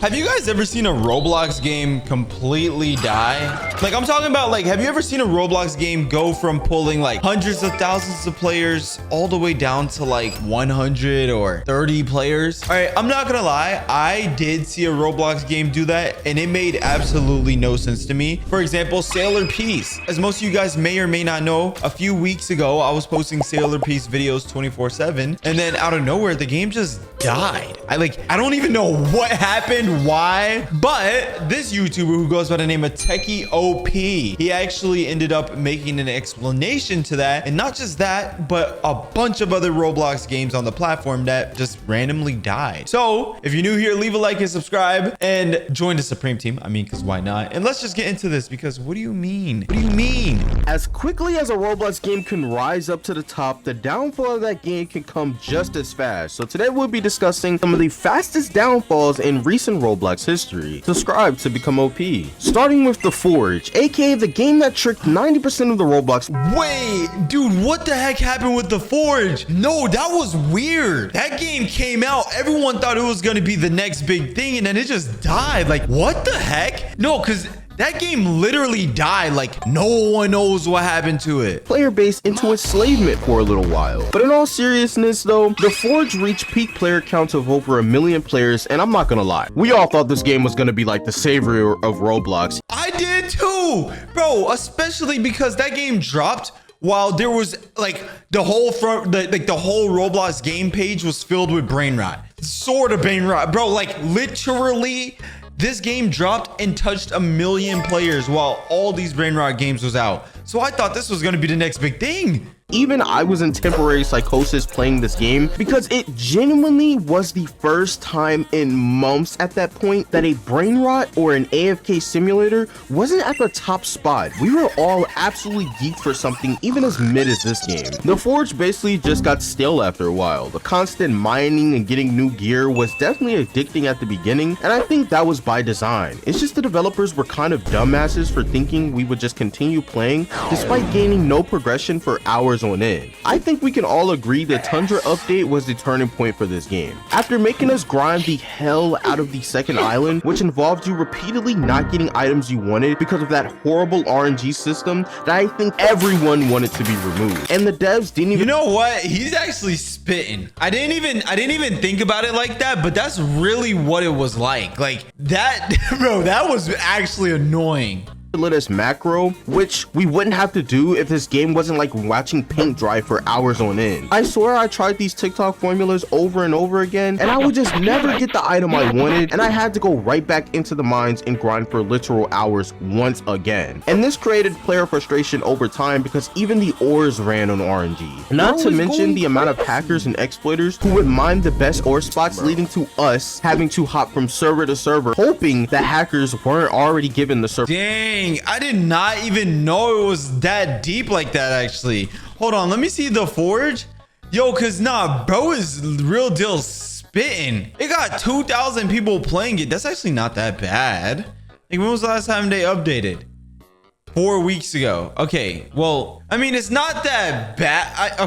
Have you guys ever seen a Roblox game completely die? Like, I'm talking about, like, have you ever seen a Roblox game go from pulling like hundreds of thousands of players all the way down to like 100 or 30 players? All right, I'm not gonna lie, I did see a Roblox game do that and it made absolutely no sense to me. For example, Sailor Peace. As most of you guys may or may not know, a few weeks ago I was posting Sailor Peace videos 24/7, and then out of nowhere the game just died. I don't even know what happened, why, but this YouTuber who goes by the name of Techie OP, he actually ended up making an explanation to that. And not just that, but a bunch of other Roblox games on the platform that just randomly died. So if you're new here, leave a like and subscribe and join the Supreme team. I mean, because why not? And let's just get into this, because what do you mean? What do you mean? As quickly as a Roblox game can rise up to the top, the downfall of that game can come just as fast. So today we'll be discussing some of the fastest downfalls in recent Roblox history. Subscribe to become OP. Starting with The Forge, aka the game that tricked 90% of the Roblox. Wait, dude, what the heck happened with The Forge? No, that was weird. That game came out, everyone thought it was gonna be the next big thing, and then it just died. Like, what the heck? No, because that game literally died. Like, no one knows what happened to it. Player base into enslavement for a little while. But in all seriousness though, The Forge reached peak player counts of over 1 million players, and I'm not gonna lie, we all thought this game was gonna be like the savior of Roblox. I did too, bro, especially because that game dropped while there was like the whole the whole Roblox game page was filled with brain rot. Sort of brain rot, bro. Like, literally, this game dropped and touched 1 million players while all these brain rot games was out. So I thought this was going to be the next big thing. Even I was in temporary psychosis playing this game because it genuinely was the first time in months at that point that a brain rot or an AFK simulator wasn't at the top spot. We were all absolutely geeked for something even as mid as this game. The Forge basically just got stale after a while. The constant mining and getting new gear was definitely addicting at the beginning, and I think that was by design. It's just the developers were kind of dumbasses for thinking we would just continue playing despite gaining no progression for hours on end. I think we can all agree the Tundra update was the turning point for this game. After making us grind the hell out of the second island, which involved you repeatedly not getting items you wanted because of that horrible RNG system that I think everyone wanted to be removed. And the devs didn't even— You know what? He's actually spitting. I didn't even think about it like that, but that's really what it was like. Like that, bro, that was actually annoying. Let us macro, which we wouldn't have to do if this game wasn't like watching paint dry for hours on end. I swear I tried these TikTok formulas over and over again, and I would just never get the item I wanted, and I had to go right back into the mines and grind for literal hours once again. And this created player frustration over time because even the ores ran on RNG. Not to mention the amount of hackers and exploiters who would mine the best ore spots, leading to us having to hop from server to server, hoping that hackers weren't already given the server. Dang, I did not even know it was that deep like that, actually. Hold on, let me see The Forge. Yo, cause nah, bro is real deal spitting. It got 2,000 people playing it. That's actually not that bad. Like, when was the last time they updated? 4 weeks ago. Okay, well, I mean, it's not that bad.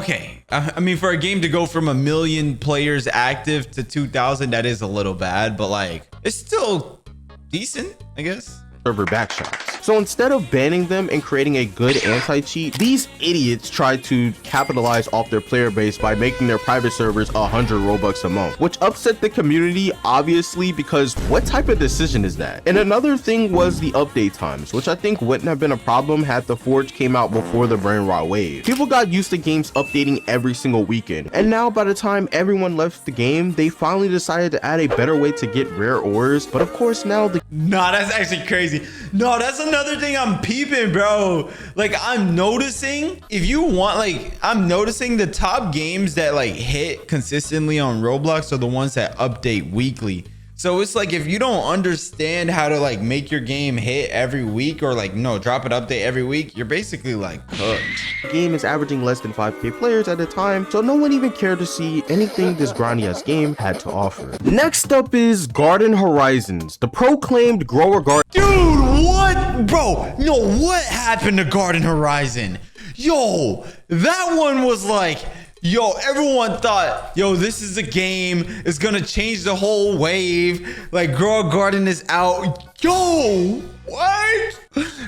I mean, for a game to go from 1 million players active to 2,000, that is a little bad, but like, it's still decent, I guess. Server backshots. So instead of banning them and creating a good anti-cheat, these idiots tried to capitalize off their player base by making their private servers 100 Robux a month, which upset the community, obviously, because what type of decision is that? And another thing was the update times, which I think wouldn't have been a problem had The Forge came out before the brain rot wave. People got used to games updating every single weekend, and now by the time everyone left the game, they finally decided to add a better way to get rare ores. But of course now Nah, that's actually crazy. No, that's another thing I'm peeping, bro. Like, I'm noticing, if you want, like, I'm noticing the top games that like hit consistently on Roblox are the ones that update weekly. So it's like, if you don't understand how to like make your game hit every week, or like, no, drop an update every week, you're basically like cooked. The game is averaging less than 5k players at a time, so no one even cared to see anything this grindy ass game had to offer. Next up is Garden Horizons, the proclaimed grower garden. Dude, what? Bro, no, what happened to Garden Horizon? Yo, that one was like Yo, everyone thought, yo, this is a game. It's gonna change the whole wave. Like, Grow a Garden is out. Yo, what?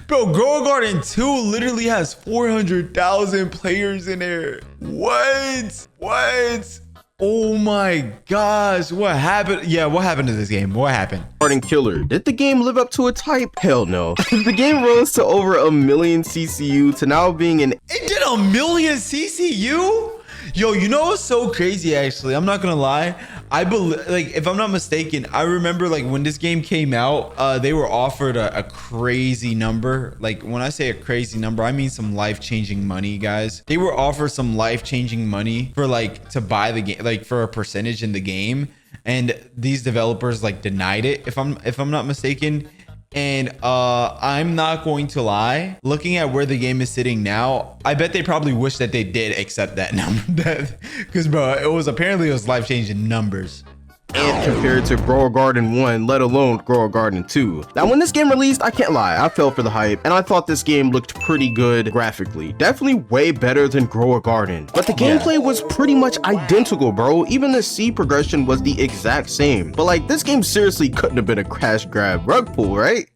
Bro, Grow a Garden 2 literally has 400,000 players in there. What? What? Oh my gosh, what happened? Yeah, what happened to this game? What happened? Garden Killer. Did the game live up to its hype? Hell no. The game rose to over 1 million CCU to now being an... It did 1 million CCU? Yo, you know what's so crazy, actually? I'm not gonna lie. I believe, like, if I'm not mistaken, I remember, like, when this game came out, they were offered a crazy number. Like, when I say a crazy number, I mean some life-changing money, guys. They were offered some life-changing money for, like, to buy the game, like, for a percentage in the game. And these developers, like, denied it, if I'm not mistaken. And I'm not going to lie, looking at where the game is sitting now, I bet they probably wish that they did accept that number. Because, bro, it was life-changing numbers. And compared to Grow a Garden 1, let alone Grow a Garden 2. Now, when this game released, I can't lie, I fell for the hype, and I thought this game looked pretty good graphically. Definitely way better than Grow a Garden. But the gameplay was pretty much identical, bro. Even the C progression was the exact same. But like, this game seriously couldn't have been a crash grab rug pull, right?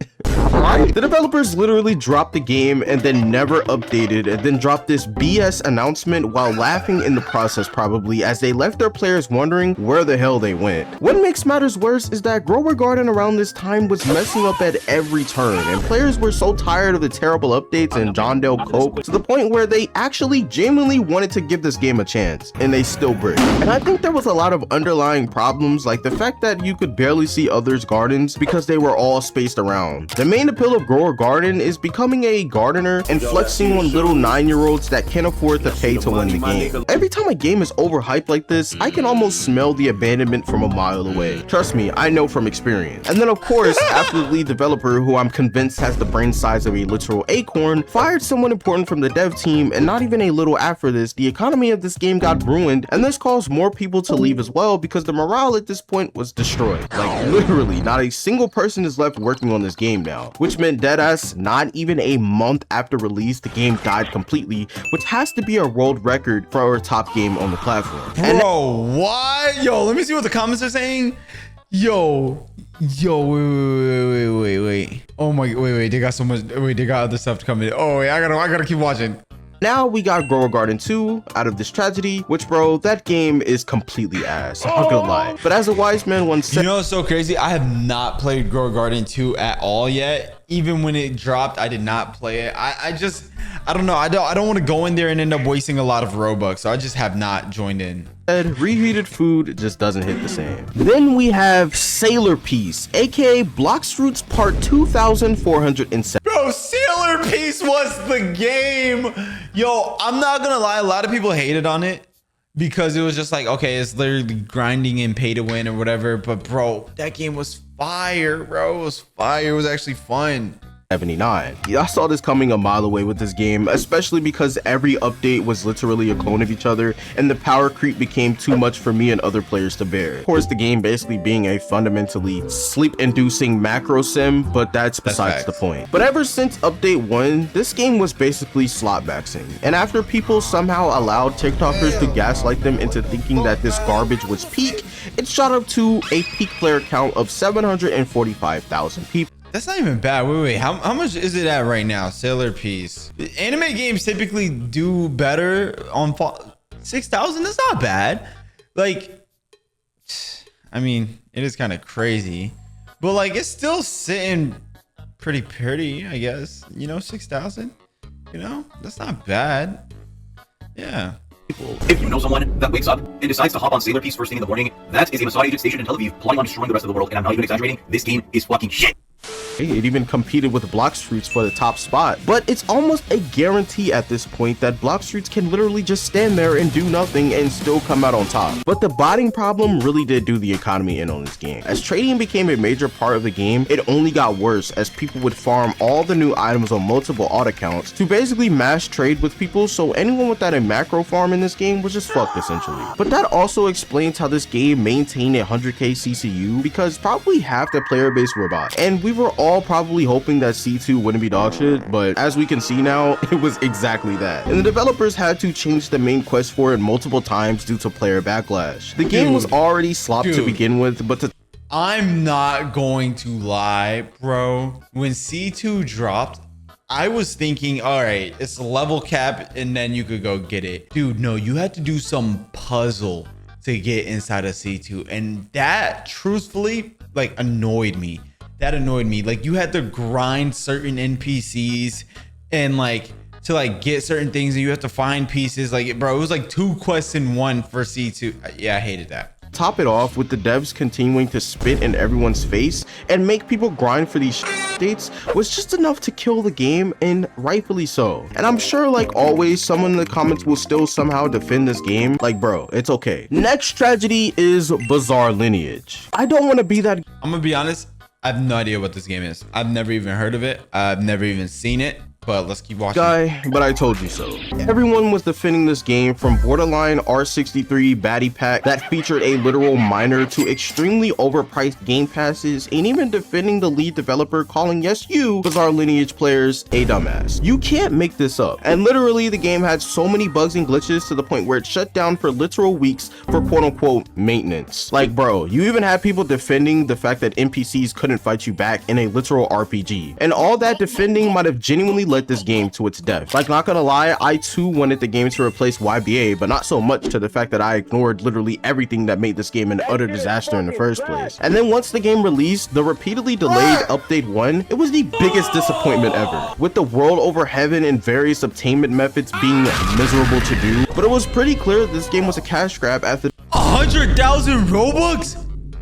Right? The developers literally dropped the game and then never updated, and then dropped this BS announcement while laughing in the process, probably, as they left their players wondering where the hell they went. What makes matters worse is that Grow a Garden around this time was messing up at every turn, and players were so tired of the terrible updates and John Dale Cope to the point where they actually genuinely wanted to give this game a chance, and they still bricked. And I think there was a lot of underlying problems, like the fact that you could barely see others' gardens because they were all spaced around. The main appeal of Grow a Garden is becoming a gardener and flexing on little 9-year-olds that can't afford to pay to win the game. Every time a game is overhyped like this, I can almost smell the abandonment from a mile away. Trust me, I know from experience. And then of course, after the lead developer, who I'm convinced has the brain size of a literal acorn, fired someone important from the dev team, and not even a little after this, the economy of this game got ruined, and this caused more people to leave as well because the morale at this point was destroyed. Like, literally, not a single person is left working on this game now, which meant deadass, not even a month after release, the game died completely, which has to be a world record for a top game on the platform. Bro, what? Yo, let me see what the comments are saying. Yo, wait. Oh my, wait, they got so much, wait, they got other stuff coming. Oh, wait, I gotta keep watching. Now we got Grow a Garden 2 out of this tragedy, which, bro, that game is completely ass. I'm not gonna lie. But as a wise man once said, you know what's so crazy? I have not played Grow a Garden 2 at all yet. Even when it dropped, I did not play it. I don't know. I don't want to go in there and end up wasting a lot of Robux. So I just have not joined in. Reheated food just doesn't hit the same. Then we have Sailor Piece, aka Blox Fruits Part 2407. Bro, Sailor Piece was the game. Yo, I'm not gonna lie, a lot of people hated on it because it was just like, okay, it's literally grinding and pay to win or whatever. But bro, that game was fire, bro. It was fire. It was actually fun. 79. Yeah, I saw this coming a mile away with this game, especially because every update was literally a clone of each other, and the power creep became too much for me and other players to bear. Of course, the game basically being a fundamentally sleep-inducing macro sim, but that's besides the point. But ever since update 1, this game was basically slot maxing, and after people somehow allowed TikTokers to gaslight them into thinking that this garbage was peak, it shot up to a peak player count of 745,000 people. That's not even bad. Wait. How much is it at right now? Sailor Piece. Anime games typically do better on 6,000. That's not bad. Like, I mean, it is kind of crazy, but like, it's still sitting pretty, I guess. You know, 6,000. You know, that's not bad. Yeah. If you know someone that wakes up and decides to hop on Sailor Piece first thing in the morning, that is a Mossad agent stationed in Tel Aviv plotting on destroying the rest of the world, and I'm not even exaggerating. This game is fucking shit. It even competed with Blox Fruits for the top spot, but it's almost a guarantee at this point that Blox Fruits can literally just stand there and do nothing and still come out on top. But the botting problem really did do the economy in on this game. As trading became a major part of the game, it only got worse as people would farm all the new items on multiple odd accounts to basically mass trade with people, so anyone without a macro farm in this game was just fucked essentially. But that also explains how this game maintained a 100k CCU, because probably half the player base were bots, and we were all all probably hoping that C2 wouldn't be dog shit, but as we can see now, it was exactly that. And the developers had to change the main quest for it multiple times due to player backlash. The game was already slopped to begin with, but I'm not going to lie, bro. When C2 dropped, I was thinking, all right, it's a level cap and then you could go get it. Dude, no, you had to do some puzzle to get inside of C2. And that truthfully, like, annoyed me. That annoyed me. Like, you had to grind certain NPCs and like to like get certain things, and you have to find pieces. Like, bro, it was like 2 quests in 1 for C2. Yeah, I hated that. Top it off with the devs continuing to spit in everyone's face and make people grind for these updates was just enough to kill the game, and rightfully so. And I'm sure, like always, someone in the comments will still somehow defend this game. Like, bro, it's okay. Next tragedy is Bizarre Lineage. I don't want to be that. I'm gonna be honest, I have no idea what this game is. I've never even heard of it. I've never even seen it. But let's keep watching. Guy, but I told you so. Everyone was defending this game, from borderline R63 baddie pack that featured a literal miner to extremely overpriced game passes, and even defending the lead developer, calling, yes, you Bizarre Lineage players, a dumbass. You can't make this up. And literally, the game had so many bugs and glitches to the point where it shut down for literal weeks for quote-unquote maintenance. Like, bro, you even had people defending the fact that NPCs couldn't fight you back in a literal RPG. And all that defending might have genuinely led this game to its death. Like, not gonna lie, I too wanted the game to replace YBA, but not so much to the fact that I ignored literally everything that made this game an utter disaster in the first place. And then once the game released, the repeatedly delayed update 1, it was the biggest disappointment ever, with the world over heaven and various obtainment methods being miserable to do. But it was pretty clear that this game was a cash grab after 100,000 Robux?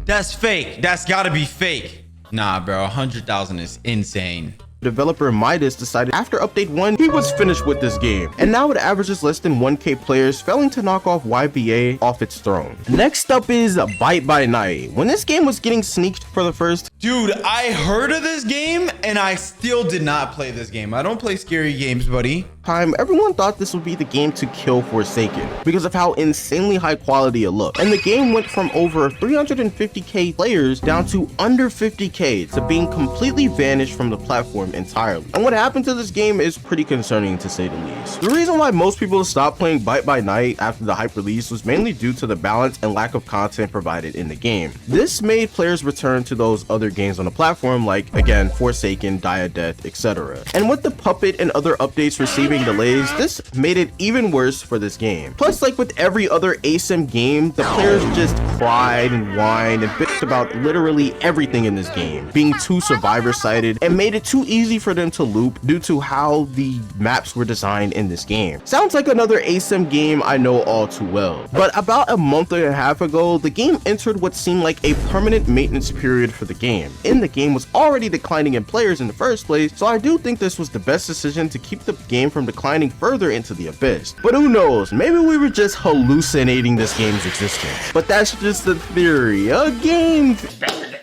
That's fake. That's gotta be fake. Nah, bro, 100,000 is insane. Developer Midas decided after update 1 he was finished with this game, and now it averages less than 1k players, failing to knock off YBA off its throne. Next up is Bite by Night. When this game was getting sneaked for the first Dude, I heard of this game and I still did not play this game. I don't play scary games, buddy. time, everyone thought this would be the game to kill Forsaken because of how insanely high quality it looked, and the game went from over 350k players down to under 50k to being completely vanished from the platform entirely. And what happened to this game is pretty concerning, to say the least. The reason why most people stopped playing Bite by Night after the hype release was mainly due to the balance and lack of content provided in the game. This made players return to those other games on the platform, like, again, Forsaken, Die of Death, etc. And with the Puppet and other updates receiving delays, this made it even worse for this game. Plus, like with every other ASIM game, the players just cried and whined and bitched about literally everything in this game being too survivor-sided, and made it too easy for them to loop due to how the maps were designed in this game. Sounds like another ASIM game I know all too well. But about a month and a half ago, the game entered what seemed like a permanent maintenance period for the game, and the game was already declining in players in the first place, so I do think this was the best decision to keep the game from declining further into the abyss. But who knows, maybe we were just hallucinating this game's existence. But that's just a theory, a game.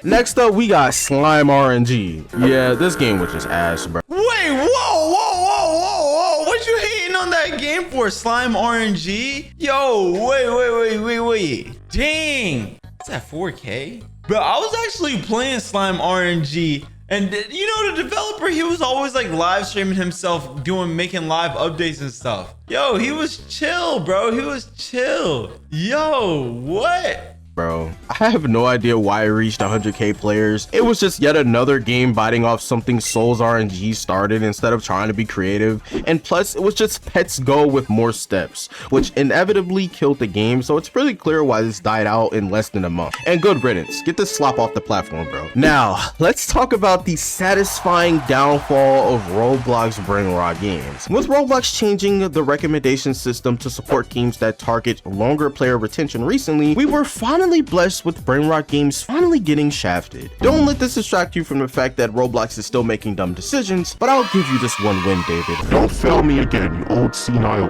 Next up, we got Slime RNG. Yeah, this game was just ass, bro. Wait, whoa, what you hating on that game for? Slime RNG? Yo, wait. Dang, it's at 4K? Bro, I was actually playing Slime RNG, and you know the developer, he was always like live streaming himself, making live updates and stuff. Yo, he was chill, bro. He was chill. Yo, what? Bro, I have no idea why it reached 100k players. It was just yet another game biting off something Souls RNG started instead of trying to be creative. And plus, it was just Pets Go with more steps, which inevitably killed the game, so it's pretty clear why this died out in less than a month. And good riddance. Get this slop off the platform, bro. Now, let's talk about the satisfying downfall of Roblox brain rot games. With Roblox changing the recommendation system to support games that target longer player retention recently, we were finally blessed with brain rot games finally getting shafted. Don't let this distract you from the fact that Roblox is still making dumb decisions, but I'll give you this one win, David. Don't fail me again, you old senile.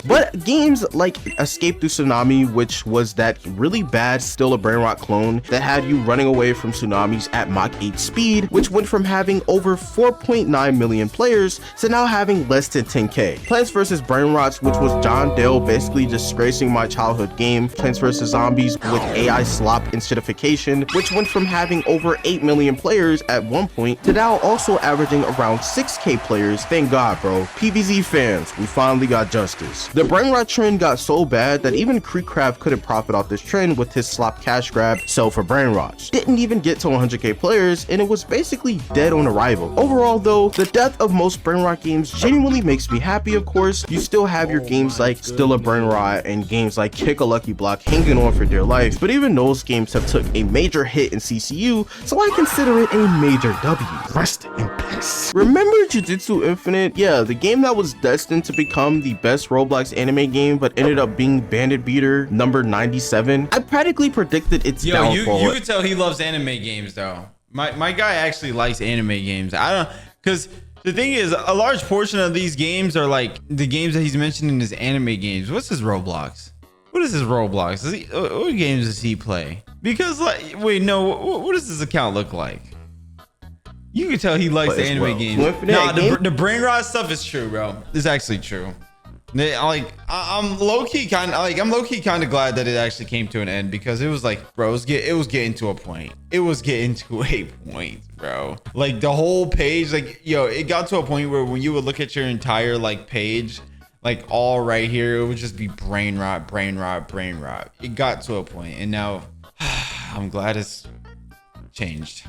But games like Escape Through Tsunami, which was that really bad Still a Brainrot clone that had you running away from tsunamis at Mach 8 speed, which went from having over 4.9 million players to now having less than 10k. Plants vs. Brainrots, which was John Dale basically disgracing my childhood game. Plants vs. Zombies with AI slop insteadification, which went from having over 8 million players at one point to now also averaging around 6k players. Thank God, bro. PvZ fans, we finally got justice. The Brainrot trend got so bad that even Creekcraft couldn't profit off this trend with his slop cash grab sell for Brainrots. Didn't even get to 100k players, and it was basically dead on arrival. Overall though, the death of most Brainrot games genuinely makes me happy. Of course, you still have your games like Still a Brainrot and games like Kick a Lucky Block hanging on for dear life, but even those games have took a major hit in CCU, so I consider it a major W. Rest in peace. Remember Jujutsu Infinite? Yeah, the game that was destined to become the best Roblox anime game but ended up being Bandit Beater number 97. I practically predicted its downfall. You could tell he loves anime games though. My guy actually likes anime games. I don't, because the thing is, a large portion of these games are like the games that he's mentioning as anime games. What's his Roblox? What is his Roblox? What games does he play? Because like, wait, no, what does his account look like? You can tell he likes the anime games. Nah, the brain rot stuff is true, bro. It's actually true. Like, I'm low-key kind of glad that it actually came to an end, because it was like, bro, it was getting to a point. It was getting to a point, bro. Like the whole page, like, yo, it got to a point where when you would look at your entire like page, like all right here, it would just be brain rot, brain rot, brain rot. It got to a point, and now I'm glad it's changed.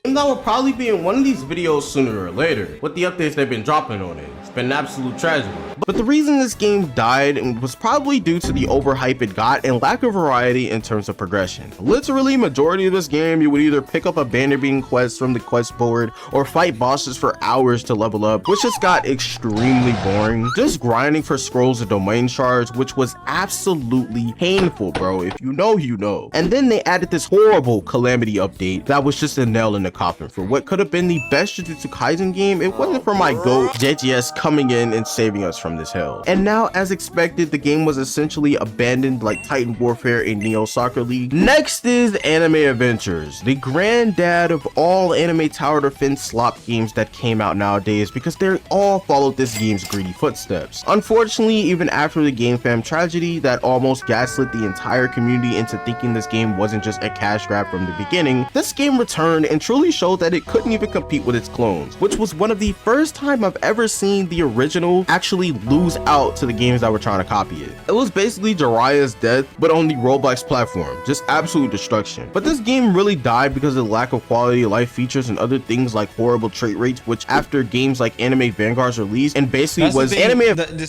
And that will probably be in one of these videos sooner or later, with the updates they've been dropping on it. It's been an absolute tragedy. But the reason this game died was probably due to the overhype it got and lack of variety in terms of progression. Literally, majority of this game, you would either pick up a bandit bean quest from the quest board or fight bosses for hours to level up, which just got extremely boring. Just grinding for scrolls and domain shards, which was absolutely painful, bro. If you know, you know. And then they added this horrible Calamity update that was just a nail in the coffin for what could have been the best Jujutsu Kaisen game. It wasn't for my GOAT JGS coming in and saving us from this hell. And now, as expected, the game was essentially abandoned like Titan Warfare and Neo Soccer League. Next is Anime Adventures, the granddad of all anime tower defense slop games that came out nowadays, because they all followed this game's greedy footsteps. Unfortunately, even after the Game Fam tragedy that almost gaslit the entire community into thinking this game wasn't just a cash grab from the beginning, this game returned and truly showed that it couldn't even compete with its clones, which was one of the first time I've ever seen the original actually lose out to the games that were trying to copy it. It was basically Jiraiya's death, but on the Roblox platform, just absolute destruction. But this game really died because of the lack of quality of life features and other things like horrible trait rates, which after games like Anime Vanguard's release and basically was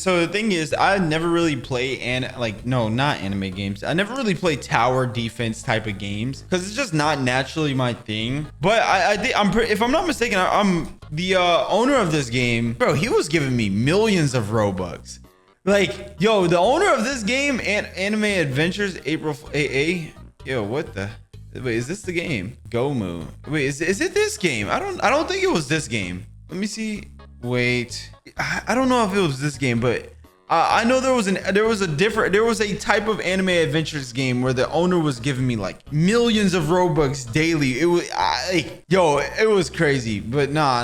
so the thing is, I never really play not anime games. I never really play tower defense type of games because it's just not naturally my thing. But I think if I'm not mistaken, I'm the owner of this game, bro. He was giving me millions of Robux. Like, yo, the owner of this game, Anime Adventures, April AA. Yo, what the? Wait, is this the game? Gomu. Wait, is it this game? I don't think it was this game. Let me see. Wait, I don't know if it was this game, but I know there was a type of Anime Adventures game where the owner was giving me like millions of Robux daily. It was it was crazy. But nah,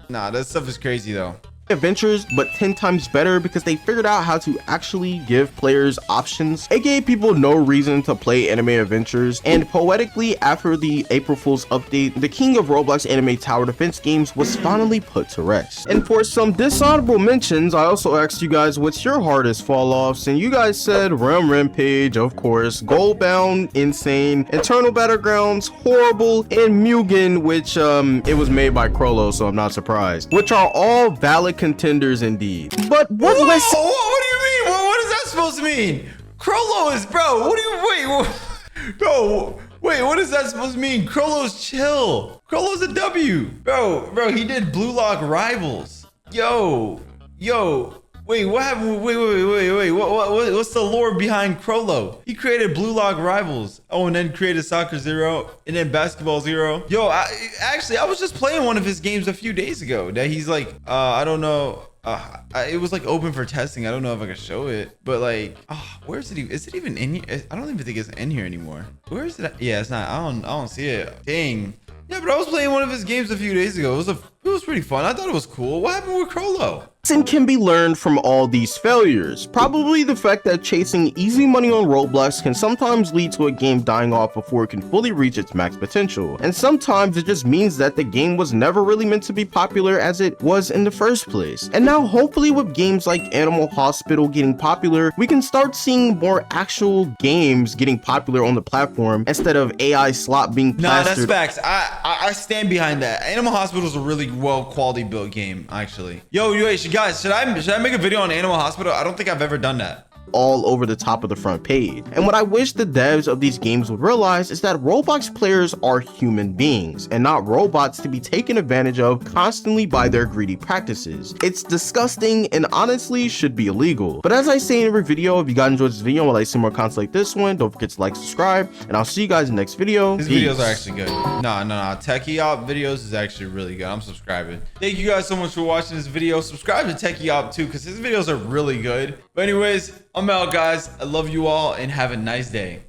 that stuff is crazy though. Adventures, but 10 times better because they figured out how to actually give players options. It gave people no reason to play Anime Adventures, and poetically, after the April Fool's update, the king of Roblox anime tower defense games was finally put to rest. And for some dishonorable mentions, I also asked you guys what's your hardest fall offs, and you guys said Realm Rampage, of course, Goldbound, insane, Eternal Battlegrounds, horrible, and Mugen, which it was made by Crollo, so I'm not surprised, which are all valid contenders indeed. But what do you mean? What is that supposed to mean? Crollo is, bro. What do you bro? Wait, what is that supposed to mean? Crollo's chill. Crollo's a W, bro. He did Blue Lock Rivals. Yo. Wait, what happened? Wait. What's the lore behind Crollo? He created Blue Lock Rivals. Oh, and then created Soccer Zero, and then Basketball Zero. Yo, I was just playing one of his games a few days ago that he's like, I don't know It was like open for testing. I don't know if I can show it, but like, where is it? Is it even in here? I don't even think it's in here anymore. Where is it? Yeah, it's not. I don't see it. Dang. Yeah, but I was playing one of his games a few days ago. It was pretty fun. I thought it was cool. What happened with Crollo? And can be learned from all these failures. Probably the fact that chasing easy money on Roblox can sometimes lead to a game dying off before it can fully reach its max potential. And sometimes it just means that the game was never really meant to be popular as it was in the first place. And now hopefully with games like Animal Hospital getting popular, we can start seeing more actual games getting popular on the platform instead of AI slop being plastered. Nah, that's facts. I stand behind that. Animal Hospital is a really well quality built game, actually. Yo, guys, should I make a video on Animal Hospital? I don't think I've ever done that. All over the top of the front page. And what I wish the devs of these games would realize is that Roblox players are human beings and not robots to be taken advantage of constantly by their greedy practices. It's disgusting and honestly should be illegal. But as I say in every video, if you guys enjoyed this video and would like to see more content like this one, don't forget to like, subscribe, and I'll see you guys in the next video. His videos are actually good. No. Techie Op videos is actually really good. I'm subscribing. Thank you guys so much for watching this video. Subscribe to Techie Op too, because his videos are really good. But anyways, I'm out, guys. I love you all and have a nice day.